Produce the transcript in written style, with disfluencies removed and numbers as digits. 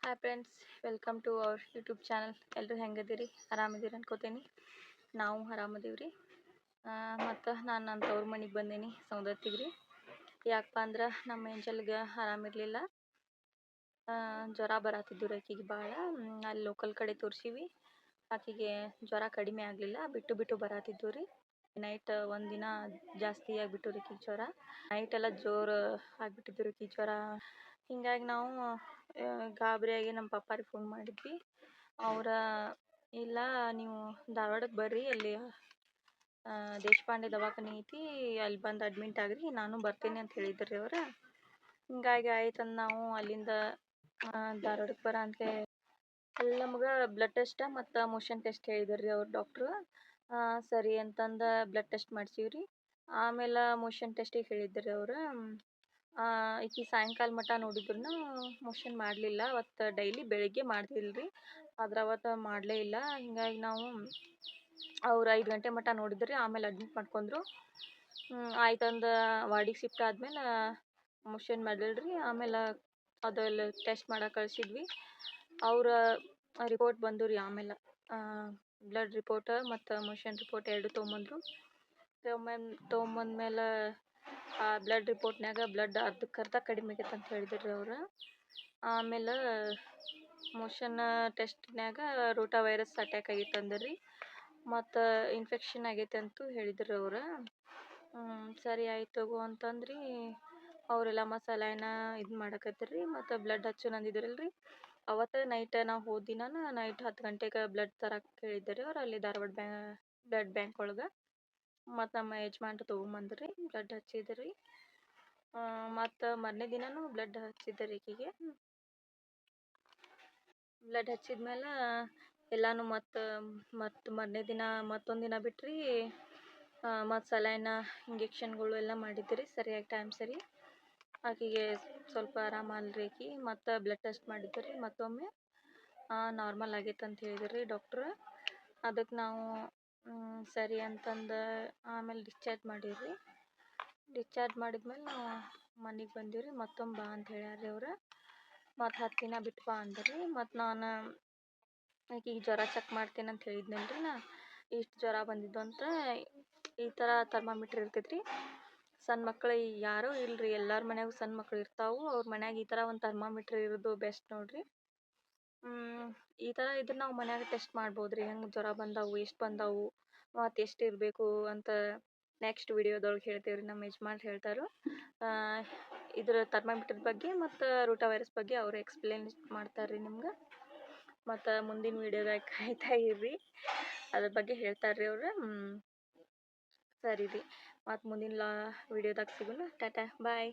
Hi friends, welcome to our YouTube channel. ಎಲ್ಲರೂ ಹೆಂಗದಿರಿ? ಆರಾಮಿದ್ದೀರಿ ಅನ್ಕೋತೀನಿ. ನಾವು ಆರಾಮದೀವ್ರಿ. ಮತ್ತು ನಾನು ನನ್ನ ತವ್ರ ಮನೆಗೆ ಬಂದೀನಿ, ಸೌದತ್ತಿಗೆ ರೀ. ಯಾಕಪ್ಪ ಅಂದ್ರೆ ನಮ್ಮ ಏಂಜಲ್ಗೆ ಆರಾಮಿರಲಿಲ್ಲ. ಜ್ವರ ಬರತ್ತಿದ್ದು ರೀ ಆಕಿಗೆ ಭಾಳ. ಅಲ್ಲಿ ಲೋಕಲ್ ಕಡೆ ತೋರಿಸೀವಿ. ಆಕಿಗೆ ಜ್ವರ ಕಡಿಮೆ ಆಗಲಿಲ್ಲ, ಬಿಟ್ಟು ಬರತ್ತಿದ್ದು ರೀ. ನೈಟ್ ಒಂದಿನ ಜಾಸ್ತಿ ಆಗಿಬಿಟ್ಟು ರೀ ಆಕಿಗೆ ಜ್ವರ. ನೈಟೆಲ್ಲ ಜೋರು ಆಗಿಬಿಟ್ಟಿದ್ದು ರೀ ಆಕಿಗೆ ಜ್ವರ. ಹಿಂಗಾಗಿ ನಾವು ಗಾಬರಿಯಾಗಿ ನಮ್ಮ ಪಪ್ಪಾರಿಗೆ ಫೋನ್ ಮಾಡಿದ್ವಿ. ಅವರ ಇಲ್ಲ, ನೀವು ಧಾರವಾಡಕ್ಕೆ ಬರ್ರಿ, ಅಲ್ಲಿ ದೇಶಪಾಂಡೆ ದವಾಖಾನೆ ಐತಿ, ಅಲ್ಲಿ ಬಂದು ಅಡ್ಮಿಂಟ್ ಆಗ್ರಿ, ನಾನು ಬರ್ತೀನಿ ಅಂತ ಹೇಳಿದ್ರು ರೀ ಅವ್ರು. ಹಿಂಗಾಗಿ ಆಯ್ತಂದು ನಾವು ಅಲ್ಲಿಂದ ಧಾರವಾಡಕ್ಕೆ ಬರ ಅಂತಲೇ ಅಲ್ಲಿ ನಮ್ಗೆ ಬ್ಲಡ್ ಟೆಸ್ಟ್ ಮತ್ತು ಮೋಷನ್ ಟೆಸ್ಟ್ ಹೇಳಿದ್ರು ರೀ ಅವ್ರು ಡಾಕ್ಟ್ರು. ಸರಿ ಅಂತಂದು ಬ್ಲಡ್ ಟೆಸ್ಟ್ ಮಾಡ್ಸೀವಿ ರೀ. ಆಮೇಲೆ ಮೋಷನ್ ಟೆಸ್ಟಿಗೆ ಹೇಳಿದ್ರು ಅವರು. ಈಕಿ ಸಾಯಂಕಾಲ ಮಟ್ಟ ನೋಡಿದ್ರು ಮೋಷನ್ ಮಾಡಲಿಲ್ಲ. ಅವತ್ತು ಡೈಲಿ ಬೆಳಿಗ್ಗೆ ಮಾಡ್ತಿಲ್ಲ ರೀ, ಆದ್ರೆ ಅವತ್ತು ಮಾಡಲೇ ಇಲ್ಲ. ಹಿಂಗಾಗಿ ನಾವು ಅವ್ರು 5 ಗಂಟೆ ಮಟ್ಟ ನೋಡಿದ್ರಿ. ಆಮೇಲೆ ಅಡ್ಮಿಟ್ ಮಾಡ್ಕೊಂಡ್ರು. ಆಯ್ತಂದು ವಾರ್ಡಿಗೆ ಶಿಫ್ಟ್ ಆದ್ಮೇಲೆ ಮೋಷನ್ ಮಾಡಿಲ್ರಿ. ಆಮೇಲೆ ಅದೆಲ್ಲ ಟೆಸ್ಟ್ ಮಾಡಕ್ಕೆ ಕಳಿಸಿದ್ವಿ. ಅವ್ರ ರಿಪೋರ್ಟ್ ಬಂದು ರೀ. ಆಮೇಲೆ ಬ್ಲಡ್ ರಿಪೋರ್ಟ್ ಮತ್ತು ಮೋಷನ್ ರಿಪೋರ್ಟ್ ಎರಡು ತೊಗೊಂಬಂದ್ಮೇಲೆ ಆ ಬ್ಲಡ್ ರಿಪೋರ್ಟ್ನಾಗ ಬ್ಲಡ್ ಅರ್ಧಕ್ಕರ್ಧ ಕಡಿಮೆ ಆಗೈತೆ ಅಂತ ಹೇಳಿದ್ರು ರೀ ಅವ್ರು. ಆಮೇಲೆ ಮೋಷನ್ ಟೆಸ್ಟ್ನಾಗ ರೋಟಾ ವೈರಸ್ ಅಟ್ಯಾಕ್ ಆಗೈತೆ ಅಂದ್ರಿ, ಮತ್ತು ಇನ್ಫೆಕ್ಷನ್ ಆಗೈತೆ ಅಂತೂ ಹೇಳಿದ್ರು ಅವ್ರು. ಸರಿ ಆಯ್ತು ತಗೋ ಅಂತಂದ್ರಿ. ಅವರೆಲ್ಲ ಮಸಾಲೆನ ಇದು ಮಾಡಕತ್ತೀರಿ, ಮತ್ತು ಬ್ಲಡ್ ಹಚ್ಚು ಅಂದಿದ್ರಲ್ರಿ. ಅವತ್ತು ನೈಟ್ ನಾವು ಹೋದ ದಿನ ನೈಟ್ 10 ಗಂಟೆಗೆ ಬ್ಲಡ್ ತರಕ್ಕೆ ಹೇಳಿದ್ದಾರೆ ಅವ್ರು, ಅಲ್ಲಿ ಧಾರವಾಡ ಬ್ಲಡ್ ಬ್ಯಾಂಕ್ ಒಳಗೆ. ಮತ್ತು ನಮ್ಮ ಯಜಮಾನ್ರು ತೊಗೊಂಬಂದ್ರಿ, ಬ್ಲಡ್ ಹಚ್ಚಿದ್ರಿ. ಮತ್ತು ಮರನೇ ದಿನನೂ ಬ್ಲಡ್ ಹಚ್ಚಿದ್ರಿ ಈಕಿಗೆ. ಬ್ಲಡ್ ಹಚ್ಚಿದ್ಮೇಲೆ ಎಲ್ಲನೂ ಮತ್ತು ಮರನೇ ದಿನ ಮತ್ತೊಂದು ದಿನ ಬಿಟ್ರಿ. ಮತ್ತು ಸಲೈನ ಇಂಜೆಕ್ಷನ್ಗಳು ಎಲ್ಲ ಮಾಡಿದ್ರಿ ಸರಿಯಾಗಿ ಟೈಮ್ ಸರಿ. ಆಕೆಗೆ ಸ್ವಲ್ಪ ಆರಾಮಲ್ರಿ ಆಕಿ. ಮತ್ತು ಬ್ಲಡ್ ಟೆಸ್ಟ್ ಮಾಡಿದ್ರಿ ಮತ್ತೊಮ್ಮೆ, ನಾರ್ಮಲ್ ಆಗೈತೆ ಅಂತ ಹೇಳಿದ್ರಿ ಡಾಕ್ಟ್ರು. ಅದಕ್ಕೆ ನಾವು ಸರಿ ಅಂತಂದು ಆಮೇಲೆ ಡಿಸ್ಚಾರ್ಜ್ ಮಾಡೀವ್ರಿ. ಡಿಸ್ಚಾರ್ಜ್ ಮಾಡಿದ್ಮೇಲೆ ನಾವು ಮನೆಗೆ ಬಂದೀವ್ರಿ. ಮತ್ತೊಮ್ಮೆ ಬಾ ಅಂತ ಹೇಳ್ಯಾರ್ರಿ ಅವ್ರು. ಮತ್ತು 10 ದಿನ ಬಿಟ್ಟು ಬಾ ಅಂದ್ರಿ. ಮತ್ತು ನಾನು ಆಕಿಗೆ ಜ್ವರ ಚೆಕ್ ಮಾಡ್ತೀನಿ ಅಂತ ಹೇಳಿದ್ನಲ್ರಿ ನಾ. ಇಷ್ಟು ಜ್ವರ ಬಂದಿದ್ದು ಅಂತ. ಈ ಥರ ಥರ್ಮಾಮೀಟ್ರ್ ಇರ್ತೈತ್ರಿ. ಸಣ್ಣ ಮಕ್ಳು ಯಾರೂ ಇಲ್ಲರಿ, ಎಲ್ಲರ ಮನ್ಯಾಗೂ ಸಣ್ಣ ಮಕ್ಳು ಇರ್ತಾವೆ. ಅವ್ರ ಮನ್ಯಾಗ ಈ ಥರ ಒಂದು ಥರ್ಮಾಮೀಟ್ರ್ ಇರೋದು ಬೆಸ್ಟ್ ನೋಡಿರಿ. ಈ ಥರ ಇದ್ರೆ ನಾವು ಮನ್ಯಾಗ ಟೆಸ್ಟ್ ಮಾಡ್ಬೋದು ರೀ, ಹೆಂಗೆ ಜ್ವರ ಬಂದವು, ಎಷ್ಟು ಬಂದವು, ಮತ್ತು ಎಷ್ಟು ಇರಬೇಕು ಅಂತ ನೆಕ್ಸ್ಟ್ ವಿಡಿಯೋದೊಳಗೆ ಹೇಳ್ತೇವೆ ರೀ. ನಮ್ಮ ಯಜಮಾನ್ರು ಹೇಳ್ತಾರೆ ಇದ್ರ ಥರ್ಮಾಮೀಟ್ರ್ ಬಗ್ಗೆ ಮತ್ತು ರೋಟಾ ವೈರಸ್ ಬಗ್ಗೆ ಅವರು ಎಕ್ಸ್ಪ್ಲೇನ್ ಮಾಡ್ತಾರೆ ರೀ ನಿಮ್ಗೆ. ಮತ್ತು ಮುಂದಿನ ವಿಡಿಯೋದಾಗ ಕಾಯ್ತಾ ಇರ್ರಿ, ಅದ್ರ ಬಗ್ಗೆ ಹೇಳ್ತಾರೆ ರೀ ಅವರು. ಸರಿ ರೀ, ಮತ್ತು ಮುಂದಿನ ವಿಡಿಯೋದಾಗ ಸಿಗೋಣ. ಟಾಟಾ ಬಾಯ್.